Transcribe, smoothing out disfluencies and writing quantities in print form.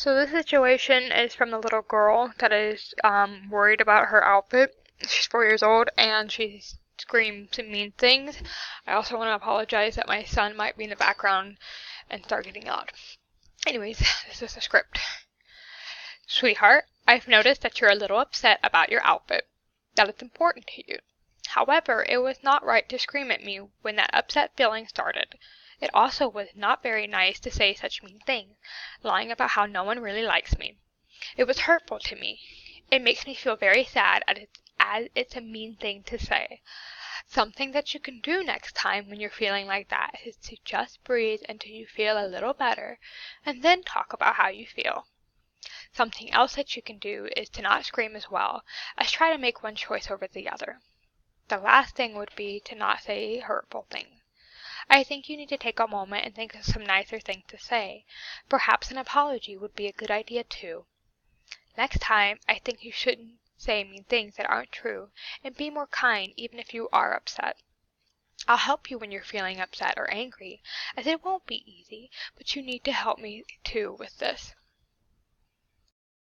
So this situation is from the little girl that is worried about her outfit. She's 4 years old and she screams some mean things. I also want to apologize that my son might be in the background and start getting loud. Anyways, this is the script. Sweetheart, I've noticed that you're a little upset about your outfit, that it's important to you. However, it was not right to scream at me when that upset feeling started. It also was not very nice to say such mean things, lying about how no one really likes me. It was hurtful to me. It makes me feel very sad as it's a mean thing to say. Something that you can do next time when you're feeling like that is to just breathe until you feel a little better, and then talk about how you feel. Something else that you can do is to not scream as well, as try to make one choice over the other. The last thing would be to not say hurtful things. I think you need to take a moment and think of some nicer things to say. Perhaps an apology would be a good idea too. Next time, I think you shouldn't say mean things that aren't true, and be more kind even if you are upset. I'll help you when you're feeling upset or angry, as it won't be easy, but you need to help me too with this.